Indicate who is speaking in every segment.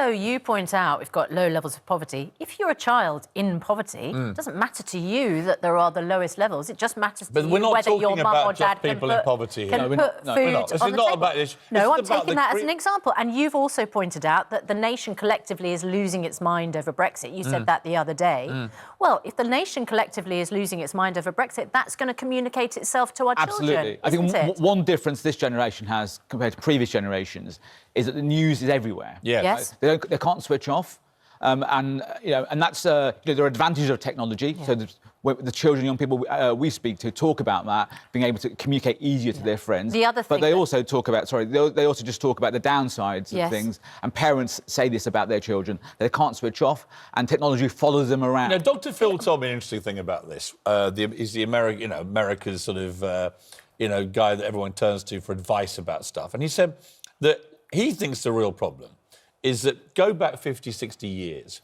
Speaker 1: though you point out we've got low levels of poverty, if you're a child in poverty, it doesn't matter to you that there are the lowest levels. It just matters to you whether your mum or dad can put food on the table. No, I'm taking that as an example. And you've also pointed out that the nation collectively is losing its mind over Brexit. You said that the other day. Well, if the nation collectively is losing its mind over Brexit, that's going to communicate itself to our children.
Speaker 2: Absolutely. I think one difference this generation has compared to previous generations is that the news is everywhere.
Speaker 1: Yes.
Speaker 2: They can't switch off. And that's there are advantages of technology. So the children, young people we speak to talk about that, being able to communicate easier to their friends.
Speaker 1: The other thing,
Speaker 2: but they also talk about they also just talk about the downsides of things. And parents say this about their children: they can't switch off, and technology follows them around.
Speaker 3: Now, Dr. Phil told me an interesting thing about this. He's the America's sort of guy that everyone turns to for advice about stuff, and he said that he thinks the real problem is that go back 50, 60 years,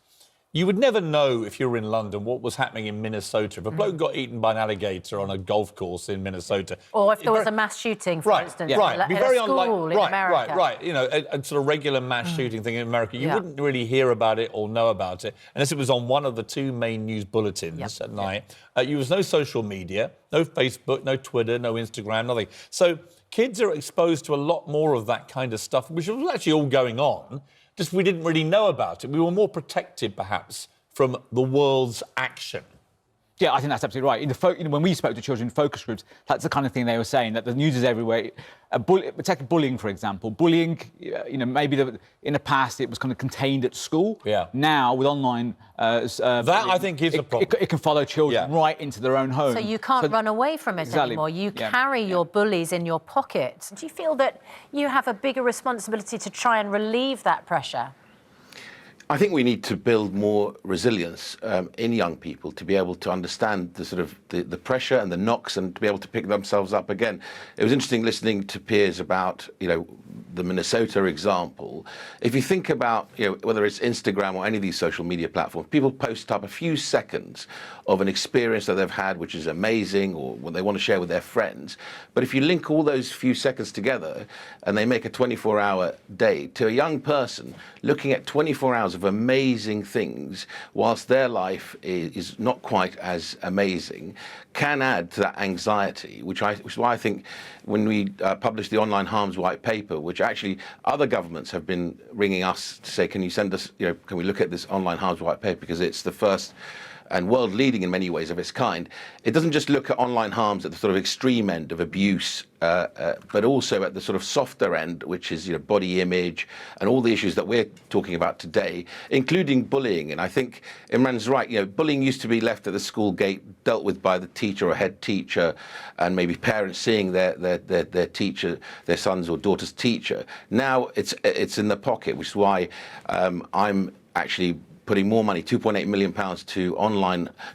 Speaker 3: you would never know if you were in London what was happening in Minnesota. If a bloke got eaten by an alligator on a golf course in Minnesota...
Speaker 1: Or if there was a mass shooting, for instance, in a school in America.
Speaker 3: Right. A sort of regular mass shooting thing in America. You wouldn't really hear about it or know about it unless it was on one of the two main news bulletins at night. There was no social media, no Facebook, no Twitter, no Instagram, nothing. So kids are exposed to a lot more of that kind of stuff, which was actually all going on. Just we didn't really know about it. We were more protected, perhaps, from the world's action.
Speaker 2: Yeah, I think that's absolutely right. When we spoke to children in focus groups, that's the kind of thing they were saying, that the news is everywhere. Take bullying, for example. Bullying, maybe in the past it was kind of contained at school.
Speaker 3: Yeah.
Speaker 2: Now, with online...
Speaker 3: I think is a problem.
Speaker 2: It can follow children right into their own home.
Speaker 1: So you can't run away from it anymore. You carry your bullies in your pocket. Do you feel that you have a bigger responsibility to try and relieve that pressure?
Speaker 4: I think we need to build more resilience in young people to be able to understand the sort of the pressure and the knocks and to be able to pick themselves up again. It was interesting listening to Piers about, the Minnesota example. If you think about, whether it's Instagram or any of these social media platforms, people post up a few seconds of an experience that they've had, which is amazing, or what they want to share with their friends. But if you link all those few seconds together and they make a 24-hour day, to a young person looking at 24 hours of amazing things whilst their life is not quite as amazing, can add to that anxiety, which is why I think when we published the Online Harms White Paper, which actually other governments have been ringing us to say, can you send us, can we look at this Online Harms White Paper, because it's the first and world leading in many ways of its kind. It doesn't just look at online harms at the sort of extreme end of abuse, but also at the sort of softer end, which is body image and all the issues that we're talking about today, including bullying. And I think Imran's right. Bullying used to be left at the school gate, dealt with by the teacher or head teacher, and maybe parents seeing their teacher, their son's or daughter's teacher. Now it's in the pocket, which is why I'm actually putting more money, £2.8 million,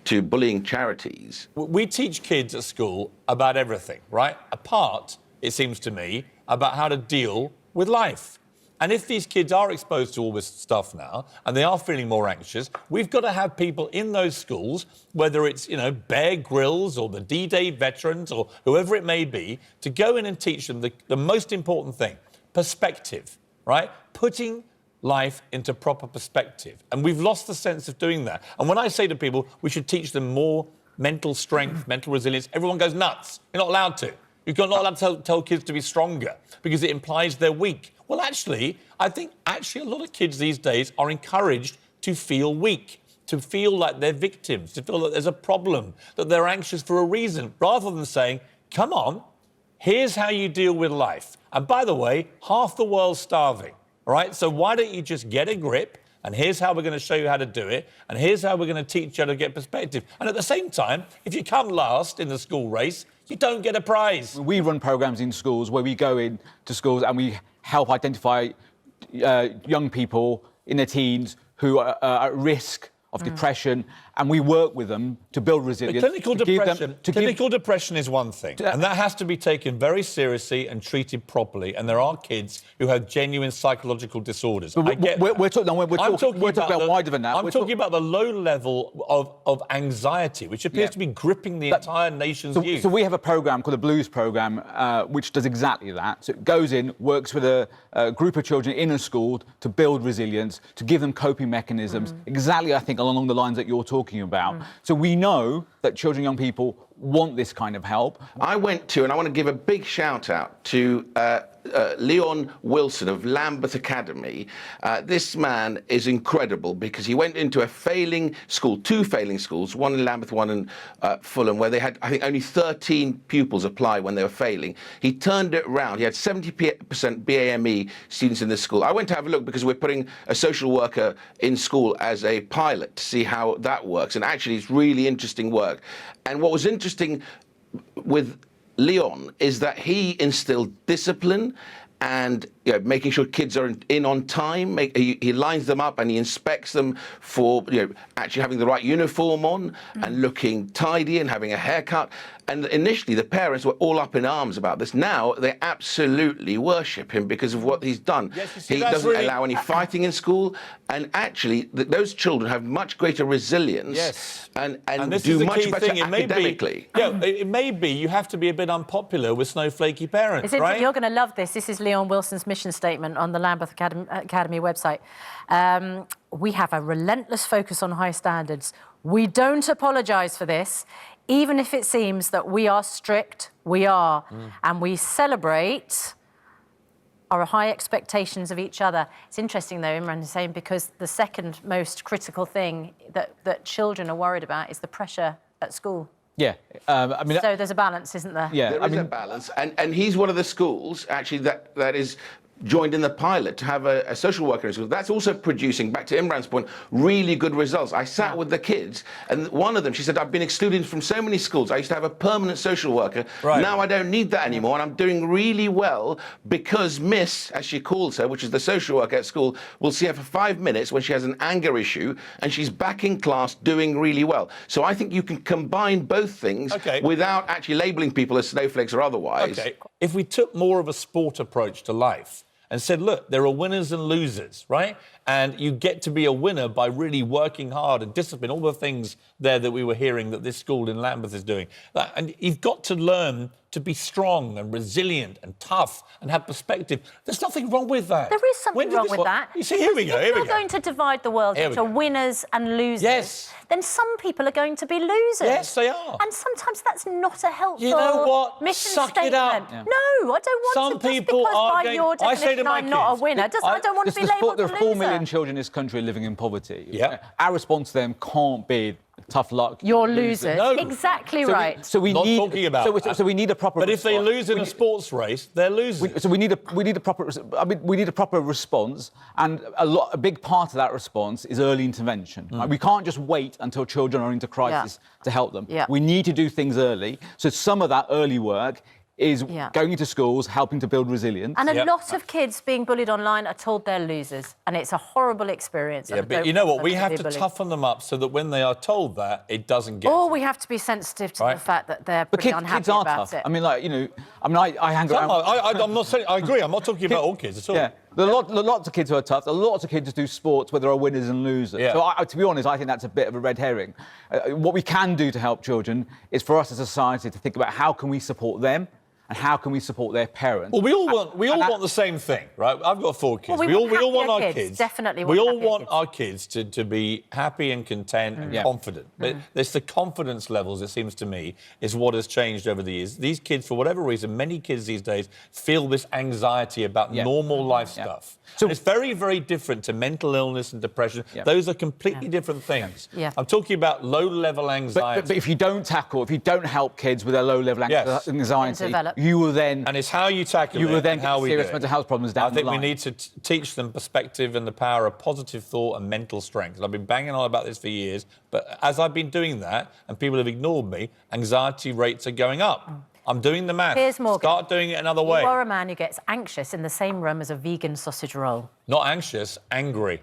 Speaker 4: to bullying charities.
Speaker 3: We teach kids at school about everything, right? Apart, it seems to me, about how to deal with life. And if these kids are exposed to all this stuff now, and they are feeling more anxious, we've got to have people in those schools, whether it's, Bear Grylls or the D-Day veterans or whoever it may be, to go in and teach them the most important thing, perspective, right? Putting life into proper perspective. And we've lost the sense of doing that. And when I say to people, we should teach them more mental strength, mental resilience, everyone goes nuts. You're not allowed to. You're not allowed to tell kids to be stronger because it implies they're weak. Well, actually, I think a lot of kids these days are encouraged to feel weak, to feel like they're victims, to feel that there's a problem, that they're anxious for a reason, rather than saying, come on, here's how you deal with life. And by the way, half the world's starving. All right, so why don't you just get a grip, and here's how we're going to show you how to do it, and here's how we're going to teach you how to get perspective. And at the same time, if you come last in the school race, you don't get a prize.
Speaker 2: We run programmes in schools where we go into schools and we help identify young people in their teens who are at risk of depression and we work with them to build resilience.
Speaker 3: Clinical depression is one thing, and that has to be taken very seriously and treated properly. And there are kids who have genuine psychological disorders.
Speaker 2: We're talking about wider than that.
Speaker 3: I'm talking about the low level of anxiety, which appears to be gripping the entire nation's youth.
Speaker 2: So we have a programme called the Blues Programme, which does exactly that. So it goes in, works with a group of children in a school to build resilience, to give them coping mechanisms, exactly, I think, along the lines that you're talking about. So we know that children and young people want this kind of help.
Speaker 4: I went to, and I want to give a big shout out to Leon Wilson of Lambeth Academy. This man is incredible because he went into a failing school, 2 failing schools, one in Lambeth, one in Fulham, where they had, I think, only 13 pupils apply when they were failing. He turned it around. He had 70% BAME students in this school. I went to have a look because we're putting a social worker in school as a pilot to see how that works. And actually, it's really interesting work. And what was interesting with Leon is that he instilled discipline and making sure kids are in on time. He lines them up and he inspects them for actually having the right uniform on and looking tidy and having a haircut. And initially the parents were all up in arms about this. Now they absolutely worship him because of what he's done.
Speaker 3: Yes,
Speaker 4: he doesn't allow any fighting in school, and actually those children have much greater resilience and do much better academically.
Speaker 3: It may be you have to be a bit unpopular with snowflakey parents, right?
Speaker 1: You're going to love this. This is Leon Wilson's mission statement on the Lambeth Academy website. We have a relentless focus on high standards. We don't apologise for this. Even if it seems that we are strict, we are. And we celebrate our high expectations of each other. It's interesting, though, Imran Hussain, because the second most critical thing that children are worried about is the pressure at school.
Speaker 2: Yeah, I mean...
Speaker 1: So there's a balance, isn't there?
Speaker 2: Yeah,
Speaker 4: there is a balance. And he's one of the schools, actually, that is joined in the pilot to have a social worker in school. That's also producing, back to Imran's point, really good results. I sat with the kids, and one of them, she said, I've been excluded from so many schools. I used to have a permanent social worker.
Speaker 3: Right.
Speaker 4: Now I don't need that anymore, and I'm doing really well because Miss, as she calls her, which is the social worker at school, will see her for 5 minutes when she has an anger issue, and she's back in class doing really well. So I think you can combine both things without actually labelling people as snowflakes or otherwise.
Speaker 3: Okay. If we took more of a sport approach to life, and said, look, there are winners and losers, right? And you get to be a winner by really working hard and discipline, all the things there that we were hearing that this school in Lambeth is doing. And you've got to learn to be strong and resilient and tough and have perspective. There's nothing wrong with that.
Speaker 1: There is something wrong with that.
Speaker 3: You see, here we go.
Speaker 1: If you're going to divide the world into winners and losers, then some people are going to be losers.
Speaker 3: Yes, they are.
Speaker 1: And sometimes that's not a helpful mission
Speaker 3: Suck
Speaker 1: statement.
Speaker 3: it up.
Speaker 1: No, I don't want
Speaker 3: some
Speaker 1: to.
Speaker 3: People
Speaker 1: just because
Speaker 3: are
Speaker 1: by
Speaker 3: going,
Speaker 1: your definition I'm not a winner. I don't want to be labelled a loser.
Speaker 2: There are 4 million children in this country living in poverty. Yeah. Our response to them can't be tough luck.
Speaker 1: You're losers. No. Exactly right.
Speaker 2: So we need
Speaker 3: talking about
Speaker 2: so we need a proper.
Speaker 3: But if they lose in a sports race, they're losing.
Speaker 2: So we need a proper. I mean, we need a proper response, and a big part of that response is early intervention. Right? We can't just wait until children are into crisis to help them. We need to do things early. So some of that early work is going into schools, helping to build resilience.
Speaker 1: And a lot of kids being bullied online are told they're losers, and it's a horrible experience.
Speaker 3: Yeah, but you know what? We have to toughen them up so that when they are told that, it doesn't get...
Speaker 1: Or we have to be sensitive to the fact that they're pretty unhappy about it.
Speaker 2: I mean, like, I hang around...
Speaker 3: I'm not saying... I agree, I'm not talking about all kids at all.
Speaker 2: Yeah. There are lots of kids who are tough. There are lots of kids who do sports where there are winners and losers.
Speaker 3: Yeah.
Speaker 2: So, to be honest, I think that's a bit of a red herring. What we can do to help children is for us as a society to think about how can we support them and how can we support their parents.
Speaker 3: Well, we all want the same thing, right? I've got 4 kids.
Speaker 1: Well,
Speaker 3: we all want our kids.
Speaker 1: Definitely.
Speaker 3: We all want our kids to be happy and content and confident. But it's the confidence levels, it seems to me, is what has changed over the years. These kids, for whatever reason, many kids these days feel this anxiety about normal life stuff. So it's very, very different to mental illness and depression. Those are completely different things. I'm talking about low-level anxiety.
Speaker 2: But if you don't help kids with their low-level anxiety, you will then...
Speaker 3: And it's how you tackle it.
Speaker 2: You will then
Speaker 3: get
Speaker 2: serious mental health problems down the line.
Speaker 3: I think we need to teach them perspective and the power of positive thought and mental strength. And I've been banging on about this for years, but as I've been doing that and people have ignored me, anxiety rates are going up. I'm doing the math.
Speaker 1: Piers Morgan,
Speaker 3: start doing it another way.
Speaker 1: You are a man who gets anxious in the same room as a vegan sausage roll.
Speaker 3: Not anxious, angry.